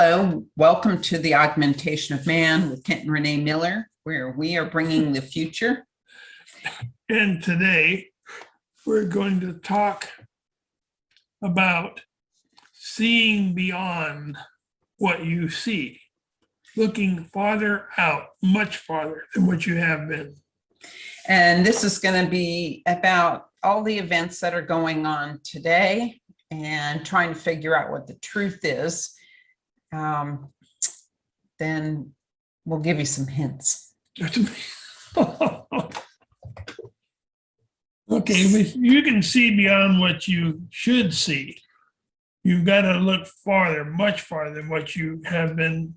Hello, welcome to the Augmentation of Man with Kent and Renee Miller, where we are bringing the future. And today we're going to talk about seeing beyond what you see, looking farther out, much farther than what you have been. And this is going to be about all the events that are going on today and trying to figure out what the truth is. Then we'll give you some hints. Okay, you can see beyond what you should see. You've got to look farther, much farther than what you have been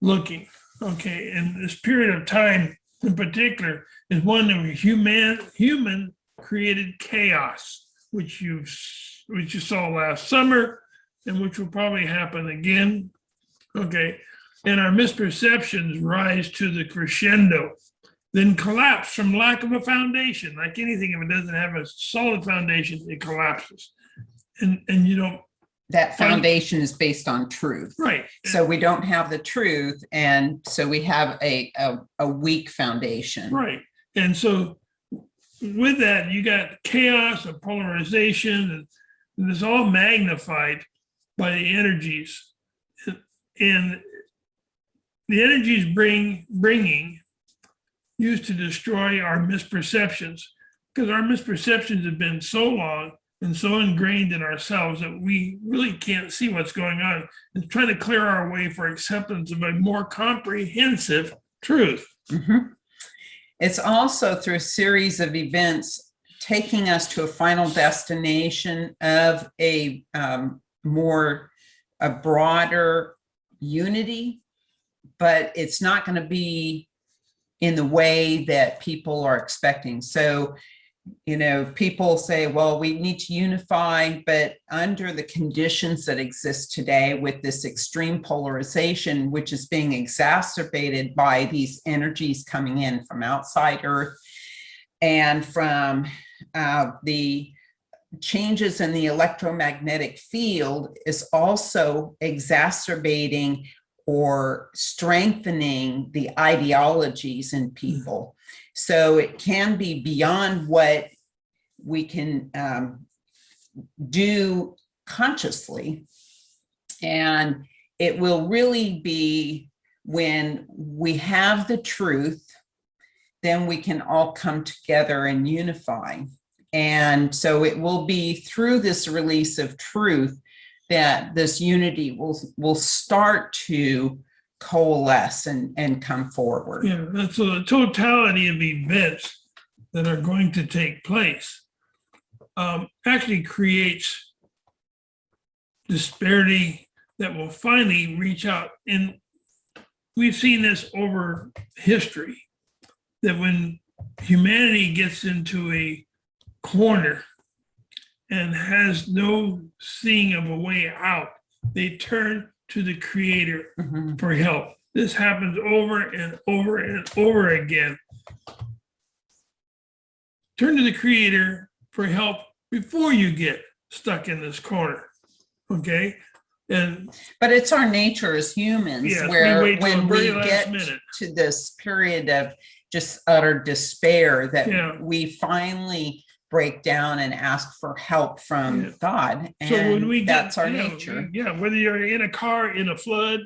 looking. Okay, and this period of time in particular is one of human created chaos, which you saw last summer and which will probably happen again. Okay, and our misperceptions rise to the crescendo, then collapse from lack of a foundation. Like anything, if it doesn't have a solid foundation, it collapses. And you don't. That foundation is based on truth. Right. So we don't have the truth, and so we have a weak foundation. Right. And so with that, you got chaos and polarization, and it's all magnified by the energies. And the energies bringing used to destroy our misperceptions, because our misperceptions have been so long and so ingrained in ourselves that we really can't see what's going on, and trying to clear our way for acceptance of a more comprehensive truth. Mm-hmm. It's also through a series of events taking us to a final destination of a broader unity, but it's not going to be in the way that people are expecting. So, people say, well, we need to unify, but under the conditions that exist today with this extreme polarization, which is being exacerbated by these energies coming in from outside Earth and from the changes in the electromagnetic field, is also exacerbating or strengthening the ideologies in people. So it can be beyond what we can do consciously. And it will really be when we have the truth, then we can all come together and unify. And so it will be through this release of truth that this unity will start to coalesce and come forward. Yeah, that's the totality of events that are going to take place actually creates disparity that will finally reach out. And we've seen this over history, that when humanity gets into a corner and has no seeing of a way out, they turn to the Creator for help. This happens over and over and over again. Turn to the Creator for help before you get stuck in this corner. Okay? But it's our nature as humans, yes, where when we get to this period of just utter despair that we finally break down and ask for help from God. And so when that's our nature. Whether you're in a car, in a flood,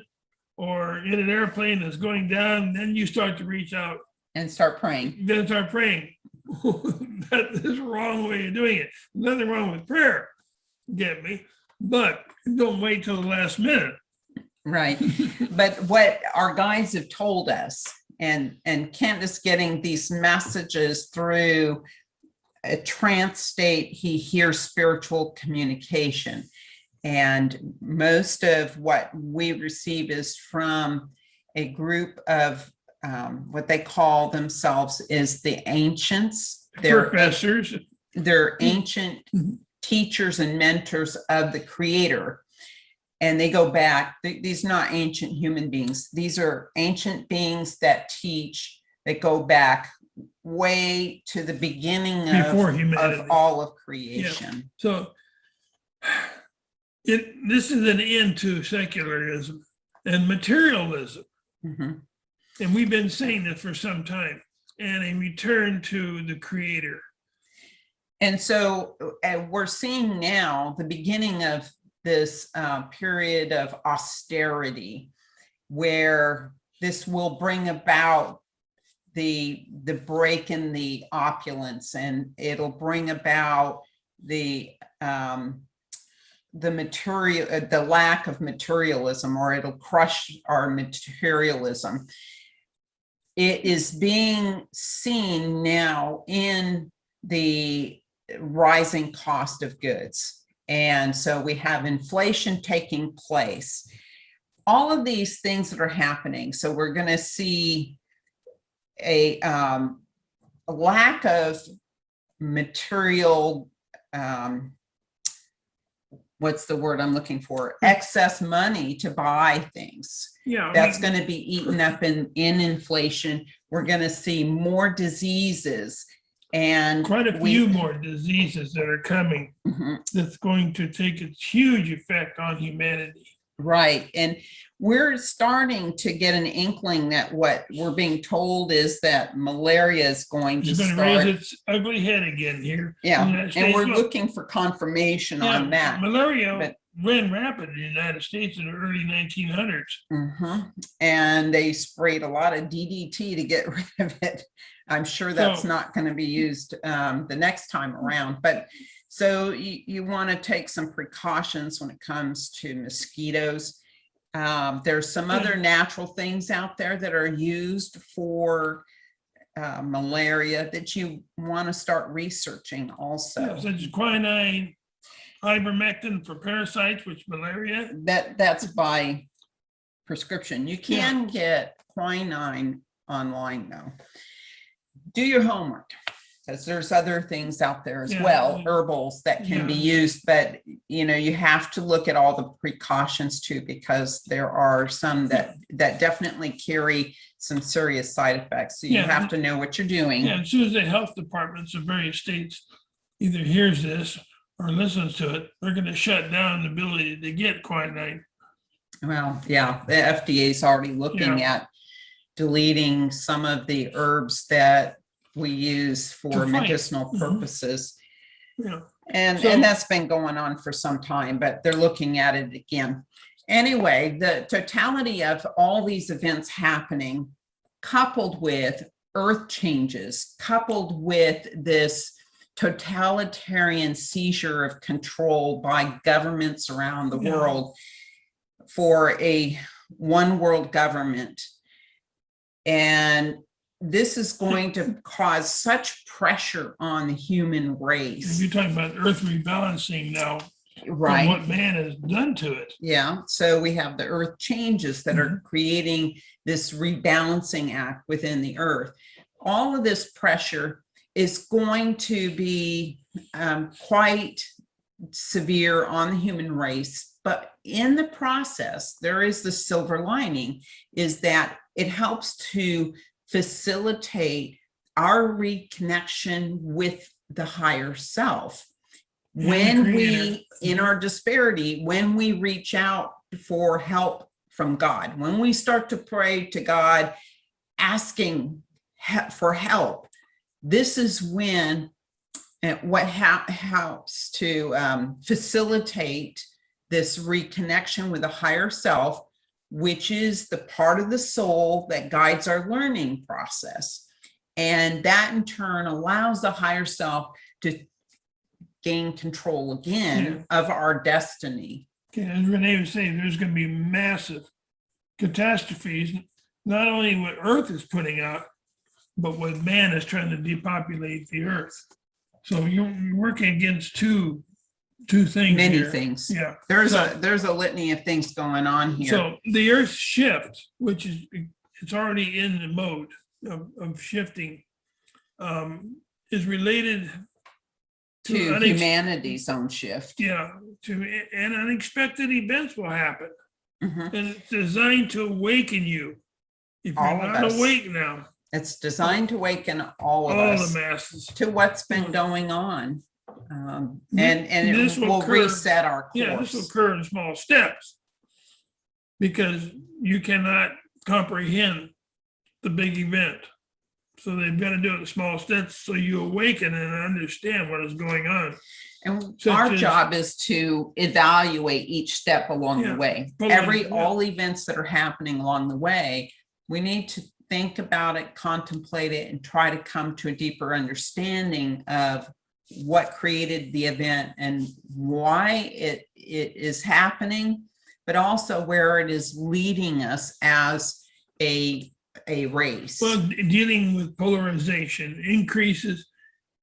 or in an airplane that's going down, then you start to reach out. And start praying. Then start praying. That is the wrong way of doing it. Nothing wrong with prayer, get me? But don't wait till the last minute. Right. But what our guides have told us, and Kent is getting these messages through a trance state, he hears spiritual communication. And most of what we receive is from a group of what they call themselves is the ancients. Professors. They're ancient teachers and mentors of the Creator. And they go back, these are not ancient human beings. These are ancient beings that teach, that go back way to the beginning of all of creation. Yeah. So this is an end to secularism. and materialism. Mhm. And we've been saying this for some time, and a return to the creator. And so we're seeing now the beginning of this period of austerity, where this will bring about the break in the opulence, and it'll bring about the material, the lack of materialism, or it'll crush our materialism. It is being seen now in the rising cost of goods. And so we have inflation taking place. All of these things that are happening. So we're going to see a lack of material, what's the word I'm looking for? Excess money to buy things. Yeah, That's going to be eaten up in inflation. We're going to see more diseases, and quite a few more diseases that are coming. Mhm. That's going to take a huge effect on humanity. Right. And we're starting to get an inkling that what we're being told is that malaria is going to It's going to start. raise its ugly head again here. in the Yeah. United And States. we're Look, looking for confirmation on that. Malaria but- ran rapid in the United States in the early 1900s. Mhm. And they sprayed a lot of DDT to get rid of it. I'm sure that's So- not going to be used the next time around. But so you want to take some precautions when it comes to mosquitoes. There's some other natural things out there that are used for malaria that you want to start researching also. Yeah, such as quinine, ivermectin for parasites, which malaria. That's by prescription. You can get quinine online though. Do your homework, because there's other things out there as well, herbals that can be used, but you have to look at all the precautions too, because there are some that definitely carry some serious side effects. So you have to know what you're doing. Yeah, as soon as the health departments of various states either hears this or listens to it, they're going to shut down the ability to get quinine. Well, yeah, the FDA is already looking at deleting some of the herbs that we use for medicinal purposes. Yeah. And that's been going on for some time, but they're looking at it again. Anyway, the totality of all these events happening, coupled with earth changes, coupled with this totalitarian seizure of control by governments around the world for a one world government. And this is going to cause such pressure on the human race. You're talking about earth rebalancing now, right? And what man has done to it. Yeah. So we have the earth changes that are creating this rebalancing act within the earth. All of this pressure is going to be quite severe on the human race. But in the process, there is the silver lining, is that it helps to facilitate our reconnection with the higher self. When we, in our disparity, when we reach out for help from God, when we start to pray to God, asking for help, this is when what helps to facilitate this reconnection with a higher self, which is the part of the soul that guides our learning process. And that in turn allows the higher self to gain control again of our destiny. Okay, as Renee was saying, there's going to be massive catastrophes, not only what Earth is putting out, but what man is trying to depopulate the Earth. So you're working against two things. Many here. things. Yeah. There's a litany of things going on here. So the Earth shift, which is it's already in the mode of shifting, is related to humanity's own shift. Yeah, and unexpected events will happen. Mm-hmm. And it's designed to awaken you. If you're not awake now. It's designed to awaken all of us the masses to what's been going on. And this it will occur, reset our course. Yeah, this will occur in small steps. because you cannot comprehend the big event. So they've got to do it in small steps so you awaken and understand what is going on. And Such our as- job is to evaluate each step along Yeah, the way. totally, yeah. All events that are happening along the way, we need to think about it, contemplate it, and try to come to a deeper understanding of what created the event and why it is happening, but also where it is leading us as a race. Well, dealing with polarization, increases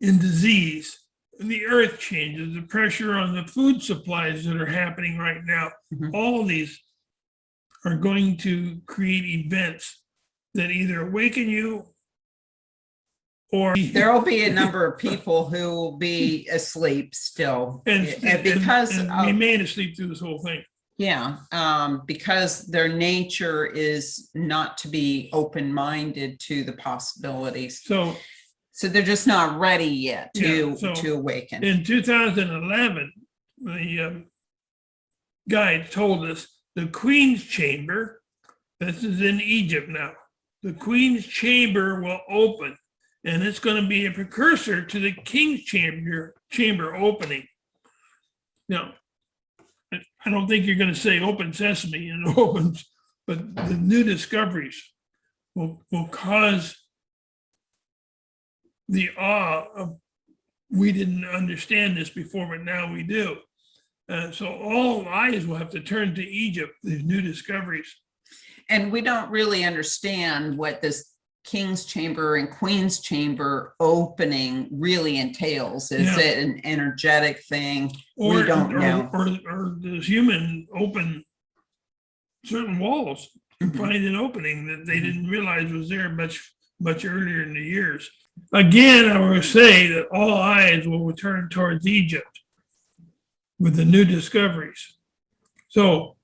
in disease, the earth changes, the pressure on the food supplies that are happening right now, Mhm. all these are going to create events that either awaken you or There will be a number of people who will be asleep still, because and remain asleep through this whole thing. yeah, because their nature is not to be open-minded to the possibilities. So So they're just not ready yet Yeah, so to awaken. in 2011, the guide told us the Queen's Chamber, this is in Egypt now, the Queen's Chamber will open, and it's going to be a precursor to the King's Chamber opening. Now, I don't think you're going to say open sesame and it opens, but the new discoveries will cause the awe of, we didn't understand this before, but now we do. So all eyes will have to turn to Egypt, these new discoveries. And we don't really understand what this King's Chamber and Queen's Chamber opening really entails. Is Yeah. it an energetic thing? Or, We don't know. Or does human open certain walls and Mhm. find an opening that they didn't realize was there much earlier in the years. Again, I will say that all eyes will return towards Egypt with the new discoveries. So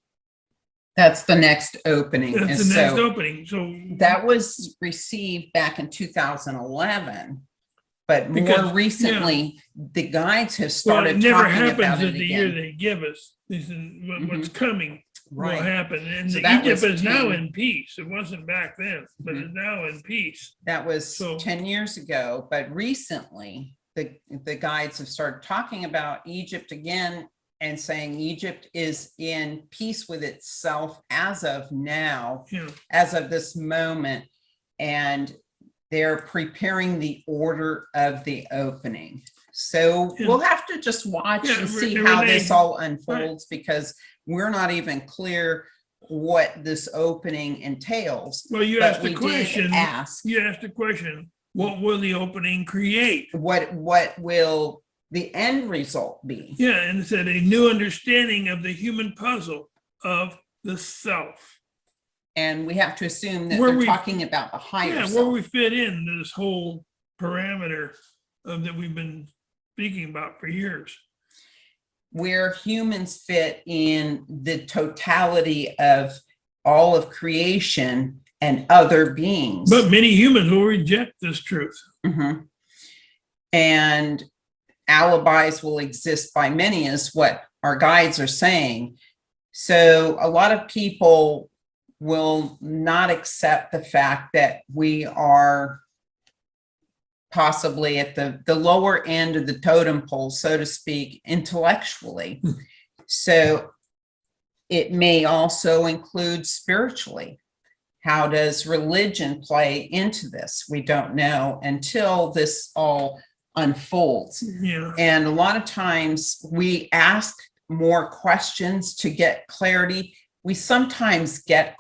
That's the next opening. that's And the next so opening. So that was received back in 2011, but Because- more recently, the guides have well, started it never talking happens about in it the year again. they give us. This is what's coming will Right. happen. And So that Egypt was is now 10. in peace. It wasn't back then, but it's now in peace. That was So- 10 years ago, but recently the guides have started talking about Egypt again and saying Egypt is in peace with itself as of now, Yeah. as of this moment, and they're preparing the order of the opening. So Yeah. we'll have to just watch Yeah, and see Renee, how this all unfolds, because we're not even clear what this opening entails. Well, you But asked the we did question. ask, You asked the question, what will the opening create? what will the end result be? Yeah, and it said a new understanding of the human puzzle of the self. And we have to assume that Where they're we- talking about the higher Yeah, where self. we fit in this whole parameter that we've been speaking about for years. Where humans fit in the totality of all of creation and other beings. But many humans will reject this truth. Mhm. And alibis will exist by many, is what our guides are saying. So a lot of people will not accept the fact that we are possibly at the lower end of the totem pole, so to speak, intellectually. So it may also include spiritually. How does religion play into this? We don't know until this all unfolds. Yeah. And a lot of times we ask more questions to get clarity. We sometimes get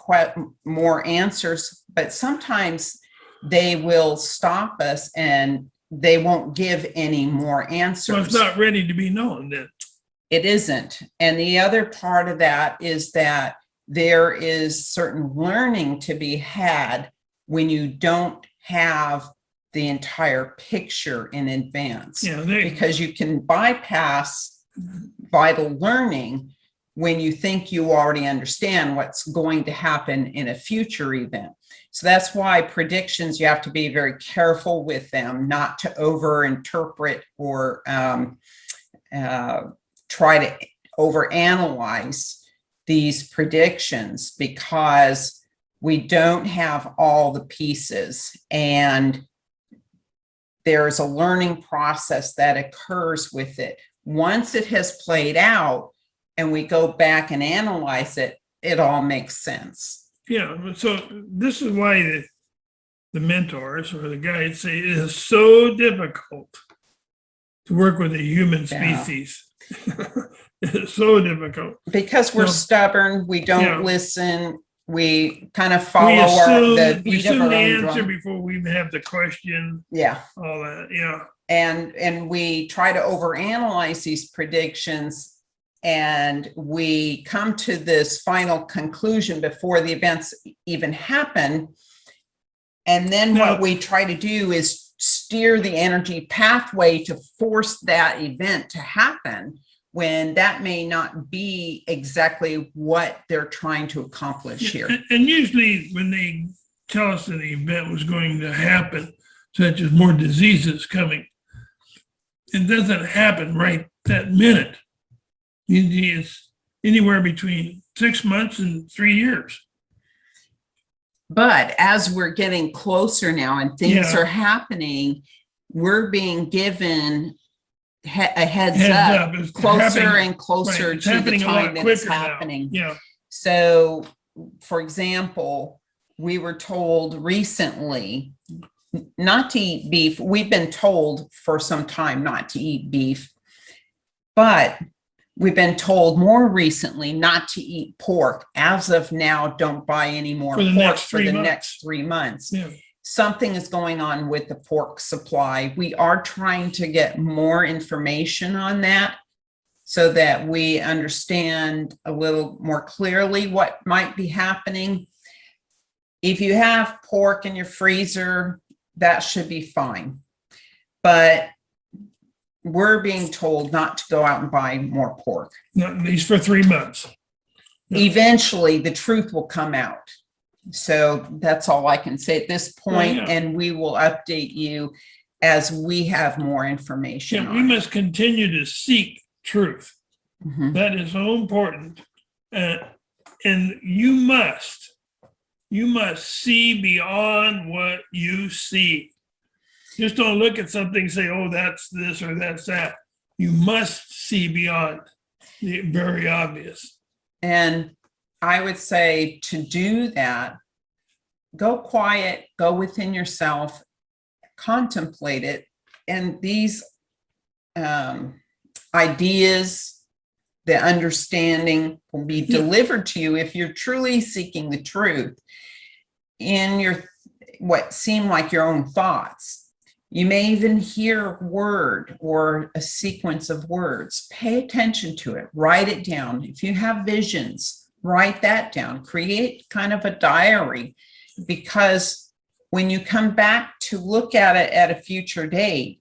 more answers, but sometimes they will stop us and they won't give any more answers. So it's not ready to be known then. It isn't. And the other part of that is that there is certain learning to be had when you don't have the entire picture in advance. Yeah, Because you can bypass vital learning when you think you already understand what's going to happen in a future event. So that's why predictions, you have to be very careful with them, not to overinterpret or try to overanalyze these predictions because we don't have all the pieces, and there's a learning process that occurs with it. Once it has played out and we go back and analyze it, it all makes sense. Yeah. So this is why the mentors or the guides say it is so difficult to work with the human species. It's so difficult. Because we're stubborn, we don't listen, we kind of follow the beat of our own answer drum. before we even have the question. Yeah. All that. Yeah. And we try to overanalyze these predictions, and we come to this final conclusion before the events even happen. And then what we try to do is steer the energy pathway to force that event to happen, when that may not be exactly what they're trying to accomplish here. And usually when they tell us that the event was going to happen, such as more diseases coming, it doesn't happen right that minute. It's anywhere between 6 months and 3 years. But as we're getting closer now and things are happening, we're being given a heads up closer and closer to the time that it's happening. Yeah. So, for example, we were told recently not to eat beef. We've been told for some time not to eat beef, but we've been told more recently not to eat pork. As of now, don't buy any more pork for the next 3 months. Yeah. Something is going on with the pork supply. We are trying to get more information on that so that we understand a little more clearly what might be happening. If you have pork in your freezer, that should be fine. But we're being told not to go out and buy more pork. Not at least for 3 months. Yeah. Eventually, the truth will come out. So that's all I can say at this point, and we will update you as we have more information. Yeah, we must continue to seek truth. Mm-hmm. That is so important. And you must see beyond what you see. Just don't look at something and say, oh, that's this or that's that. You must see beyond the very obvious. And I would say to do that, go quiet, go within yourself, contemplate it. And these ideas, the understanding will be delivered to you if you're truly seeking the truth in your what seem like your own thoughts. You may even hear a word or a sequence of words. Pay attention to it. Write it down. If you have visions, write that down. Create kind of a diary, because when you come back to look at it at a future date,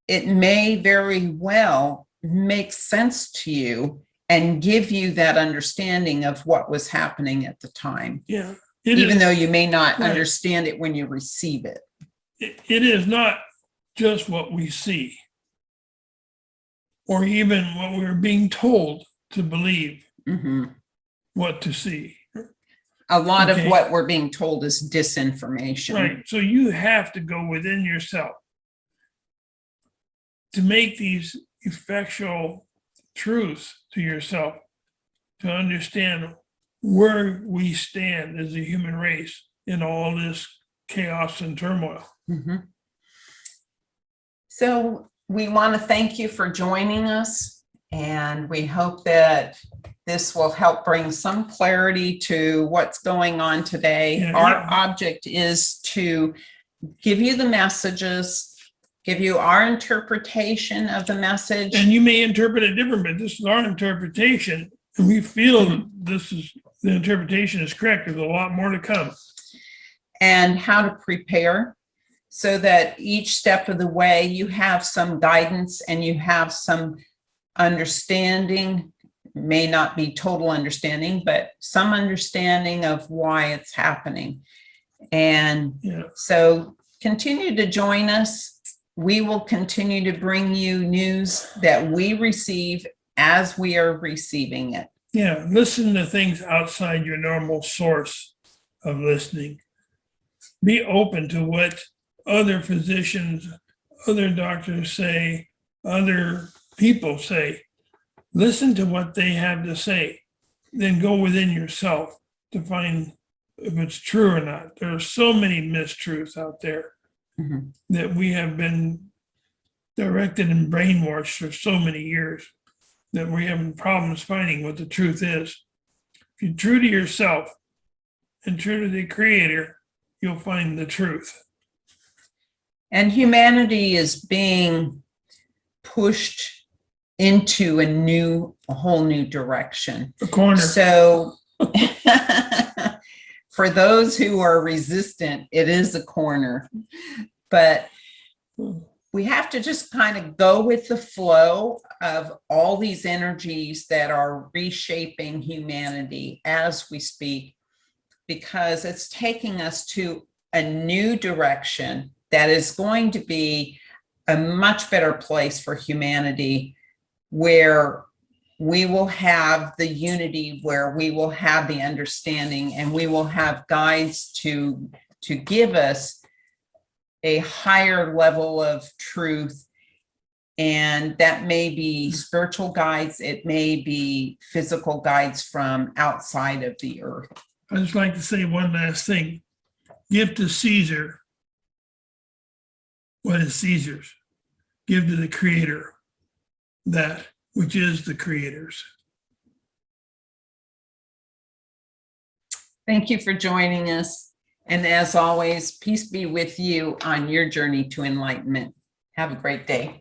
it may very well make sense to you and give you that understanding of what was happening at the time. Yeah. Even though you may not understand it when you receive it. It is not just what we see or even what we're being told to believe what to see. A lot of what we're being told is disinformation. Right. So you have to go within yourself to make these effectual truths to yourself, to understand where we stand as a human race in all this chaos and turmoil. So we want to thank you for joining us, and we hope that this will help bring some clarity to what's going on today. Our object is to give you the messages, give you our interpretation of the message. And you may interpret it different, but this is our interpretation. And we feel that the interpretation is correct. There's a lot more to come. And how to prepare so that each step of the way you have some guidance and you have some understanding, may not be total understanding, but some understanding of why it's happening. And so continue to join us. We will continue to bring you news that we receive as we are receiving it. Yeah, listen to things outside your normal source of listening. Be open to what other physicians, other doctors say, other people say. Listen to what they have to say. Then go within yourself to find if it's true or not. There are so many mistruths out there Mhm. that we have been directed and brainwashed for so many years that we're having problems finding what the truth is. If you're true to yourself and true to the Creator, you'll find the truth. And humanity is being pushed into a whole new direction. A corner. So for those who are resistant, it is a corner, but we have to just kind of go with the flow of all these energies that are reshaping humanity as we speak, because it's taking us to a new direction that is going to be a much better place for humanity, where we will have the unity, where we will have the understanding, and we will have guides to give us a higher level of truth. And that may be spiritual guides, it may be physical guides from outside of the earth. I'd just like to say one last thing. Give to Caesar what is Caesar's. Give to the Creator that which is the Creator's. Thank you for joining us. And as always, peace be with you on your journey to enlightenment. Have a great day.